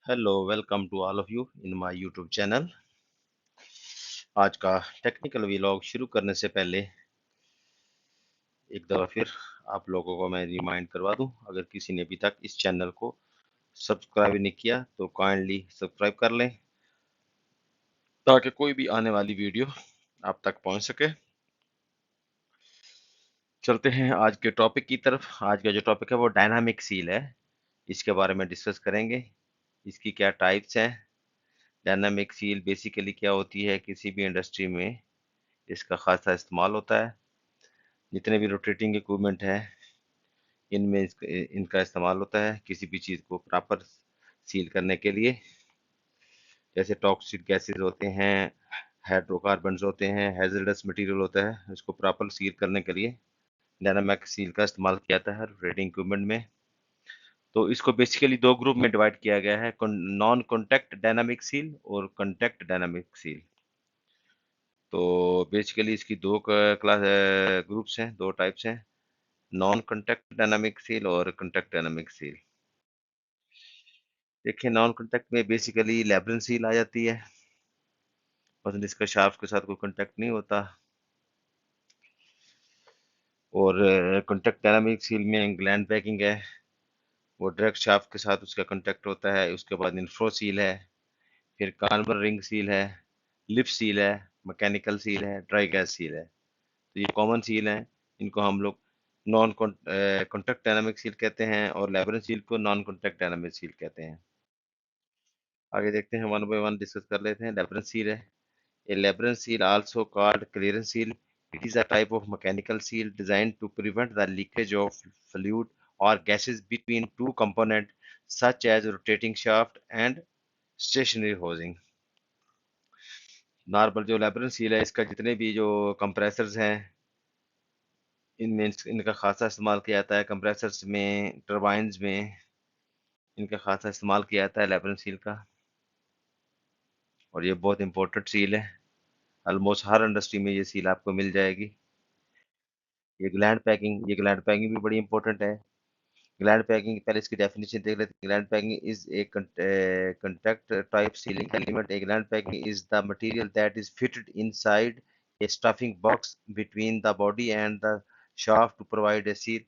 Hello welcome to all of you in my YouTube channel. आज का technical vlog शुरू करने से पहले एक दफ़ा फिर आप लोगों को मैं रिमाइंड करवा दूं, अगर किसी ने अभी तक इस चैनल को सब्सक्राइब नहीं किया तो काइंडली सब्सक्राइब कर लें ताकि कोई भी आने वाली वीडियो आप तक पहुंच सके। चलते हैं आज के टॉपिक की तरफ। आज का जो टॉपिक है वो डायनामिक सील है। इसके बारे में डिस्कस करेंगे। इसकी क्या टाइप्स हैं। डायनामिक सील बेसिकली क्या होती है, किसी भी इंडस्ट्री में इसका खासा इस्तेमाल होता है। जितने भी रोटेटिंग इक्विपमेंट है इनमें इनका इस्तेमाल होता है किसी भी चीज़ को प्रॉपर सील करने के लिए। जैसे टॉक्सिक गैसेस होते हैं, हाइड्रोकार्बन्स होते हैं, हैजर्डस मटेरियल होता है, इसको प्रॉपर सील करने के लिए डायनामिक सील का इस्तेमाल किया जाता है रोटेटिंग इक्विपमेंट में। तो इसको बेसिकली दो ग्रुप में डिवाइड किया गया है, नॉन कॉन्टैक्ट डायनामिक सील और कॉन्टैक्ट डायनामिक सील। तो बेसिकली इसकी दो क्लास ग्रुप्स हैं, दो टाइप्स हैं, नॉन कॉन्टैक्ट डायनामिक सील और कॉन्टैक्ट डायनामिक सील। देखिए, नॉन कॉन्टैक्ट में बेसिकली लेब्रेन सील आ जाती है, मतलब इसका शाफ्ट के साथ कोई कॉन्टैक्ट नहीं होता। और कॉन्टैक्ट डायनामिक सील में ग्लैंड पैकिंग है, वो डायरेक्ट शाफ्ट के साथ उसका कॉन्टैक्ट होता है। उसके बाद इन्फ्रो सील है, फिर कार्बन रिंग सील है, लिप सील है, मैकेनिकल सील है, ड्राई गैस सील है। तो ये कॉमन सील हैं, इनको हम लोग नॉन कॉन्टैक्ट डायनामिक सील कहते हैं और लेब्रेन सील को नॉन कॉन्टैक्ट डायनामिक सील कहते हैं। आगे देखते हैं, वन बाय वन डिस्कस कर लेते हैं। लेब्रेन सील है, a Lebrun seal, also called clearance seal, it is a type of mechanical seal designed to prevent the leakage of fluid or gases between two components such as rotating shaft and stationary housing. Normal जो LeBron seal है, इसका जितने भी जो compressors हैं इनमें इनका खासा इस्तेमाल किया जाता है। कंप्रेसर्स में, टरबाइन्स में इनका खासा इस्तेमाल किया जाता है लेब्रन सील का। और ये बहुत इंपॉर्टेंट सील है, ऑलमोस्ट हर इंडस्ट्री में ये सील आपको मिल जाएगी। ये ग्लैंड पैकिंग भी बड़ी इंपॉर्टेंट है। ग्लैंड पैकिंग, पहले इसकी डेफिनेशन देख लेते हैं। Gland packing is a contact type sealing element. A gland packing is the material that is fitted inside a stuffing box between the body and the shaft to provide a seal.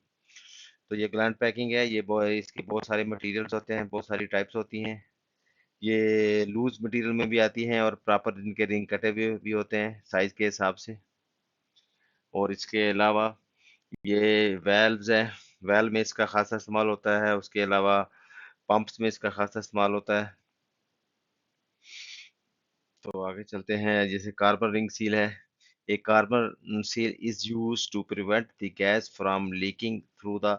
तो ये gland packing है, ये इसके बहुत सारे materials होते हैं, बहुत सारी टाइप्स होती हैं। ये लूज मटेरियल में भी आती हैं और प्रॉपर इनके रिंग कटे हुए भी होते हैं साइज के हिसाब से। और इसके अलावा ये वेल्व्स हैं, वेल्व में इसका खासा इस्तेमाल होता है। उसके अलावा पंप्स में इसका खासा इस्तेमाल होता है। तो आगे चलते हैं, जैसे कार्बन रिंग सील है। एक carbon seal is use to prevent the gas from leaking through the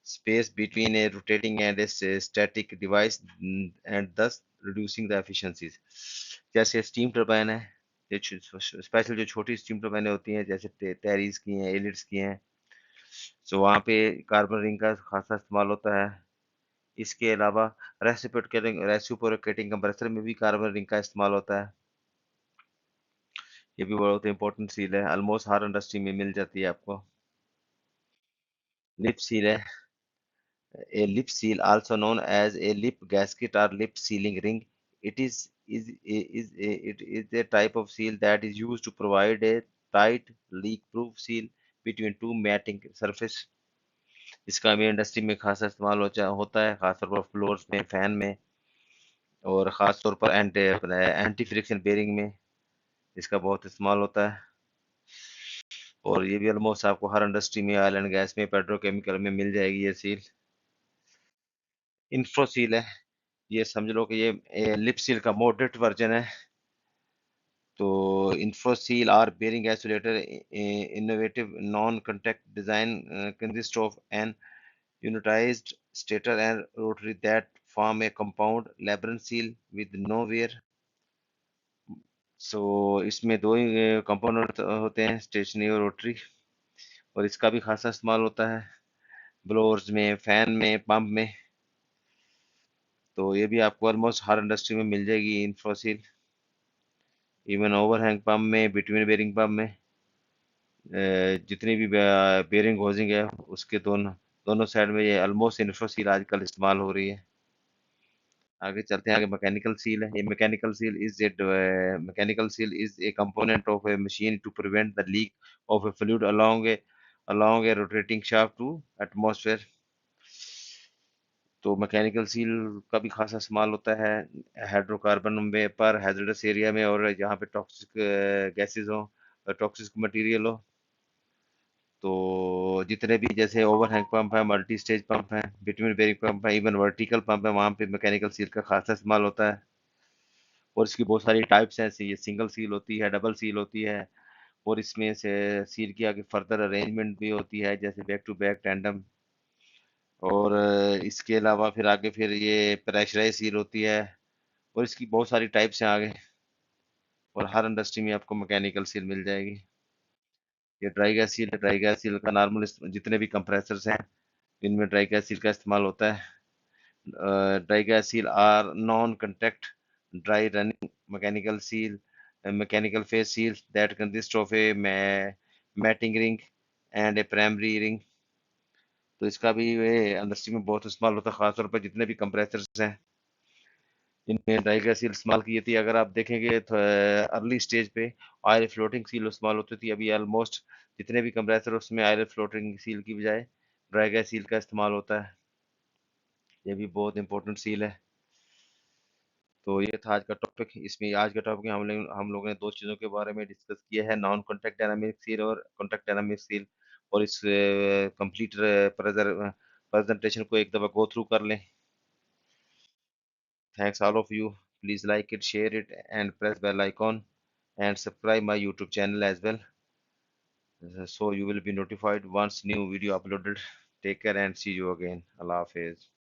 space between a rotating and a static device and thus reducing the efficiencies. जैसे स्टीम टरबाइन है, ये स्पेशल जो छोटी steam टरबाइनें होती हैं, जैसे टेरिस की हैं, एलिट्स की हैं, सो वहाँ पे कार्बन रिंग का खासा इस्तेमाल होता है। इसके अलावा रेसिप्रोकेटिंग कंप्रेसर में भी कार्बन रिंग का इस्तेमाल होता है। ये भी बहुत इंपॉर्टेंट सील है, ऑलमोस्ट हर इंडस्ट्री में मिल जाती है आपको। लिप सील है, a lip seal also known as a lip gasket or lip sealing ring. It is a type of seal that is used to provide a tight leak proof seal between two matting surface. इसका भी industry में खासा इस्तेमाल होता है, खासतौर पर floors में, फैन में, और ख़ास तौर पर एंटी फ्रिक्शन बेरिंग में इसका बहुत इस्तेमाल होता है। और ये भी ऑलमोस्ट आपको हर इंडस्ट्री में, ऑयल एंड गैस में, पेट्रोकेमिकल में मिल जाएगी ये सील। इन्फ्रो सील है, ये समझ लो कि ये लिप सील का मॉडरेट वर्जन है। तो Inpro seal are bearing isolator innovative non contact design consist of an unitized stator and rotary that form a compound Lebrun seal with no wear. सो इसमें दो ही कंपोनेंट होते हैं, स्टेशनरी और rotary, और इसका भी खासा इस्तेमाल होता है ब्लोअर्स में, फैन में, पंप में। तो ये भी आपको ऑलमोस्ट हर इंडस्ट्री में मिल जाएगी इन्फोसील। इवन ओवरहैंग पंप में, बिटवीन बेरिंग पंप में, जितनी भी बेरिंग होजिंग है उसके दोनों दोनों साइड में ये ऑलमोस्ट इन्फोसील आजकल इस्तेमाल हो रही है। आगे चलते हैं, आगे मैकेनिकल सील है। ये mechanical seal is a component of a machine to prevent the leak of a fluid along a rotating shaft to atmosphere. तो मैकेनिकल सील का भी खासा इस्तेमाल होता है हाइड्रोकार्बन में पर हैजर्डस एरिया में, और जहाँ पे टॉक्सिक गैसेज हो, टॉक्सिक मटेरियल हो। तो जितने भी जैसे ओवरहैंग पंप है, मल्टी स्टेज पंप है, बिटवीन बेरिंग पंप है, इवन वर्टिकल पंप है, वहाँ पे मैकेनिकल सील का खासा इस्तेमाल होता है। और इसकी बहुत सारी टाइप्स हैं, जैसे ये सिंगल सील होती है, डबल सील होती है, और इसमें से सील की आगे फर्दर अरेंजमेंट भी होती है, जैसे बैक टू बैक, टैंडम। और इसके अलावा फिर आगे फिर ये प्रेशराइज सील होती है, और इसकी बहुत सारी टाइप्स हैं आगे, और हर इंडस्ट्री में आपको मैकेनिकल सील मिल जाएगी। ये ड्राई गैस सील है। ड्राई गैस सील का नॉर्मल जितने भी कंप्रेसर्स हैं, इनमें ड्राई गैस सील का इस्तेमाल होता है। Dry gas seal are non-contact dry running mechanical phase seals that consist of a matting ring and a primary ring। तो इसका भी इंडस्ट्री में बहुत इस्तेमाल होता है, खासतौर पर जितने भी कंप्रेसर्स हैं इनमें ड्राई गैस सील इस्तेमाल की जाती है। अगर आप देखेंगे तो अर्ली स्टेज पे ऑयल फ्लोटिंग सील इस्तेमाल होती थी, अभी ऑलमोस्ट जितने भी कंप्रेसर उसमें ऑयल फ्लोटिंग सील की बजाय ड्राई गैस सील का इस्तेमाल होता है। ये भी बहुत इंपॉर्टेंट सील है। तो ये था आज का टॉपिक। इसमें आज के टॉपिक में हम लोगों ने दो चीज़ों के बारे में डिस्कस किया है, नॉन कॉन्टैक्ट डायनामिक सील और कॉन्टैक्ट डायनामिक सील। और इस कंप्लीट प्रेजेंटेशन को एक दफ़ा गो थ्रू कर लें। Thanks all of you. Please like it, share it and press bell icon and subscribe my YouTube channel as well, so you will be notified once new video uploaded. Take care and see you again. Allah Hafiz.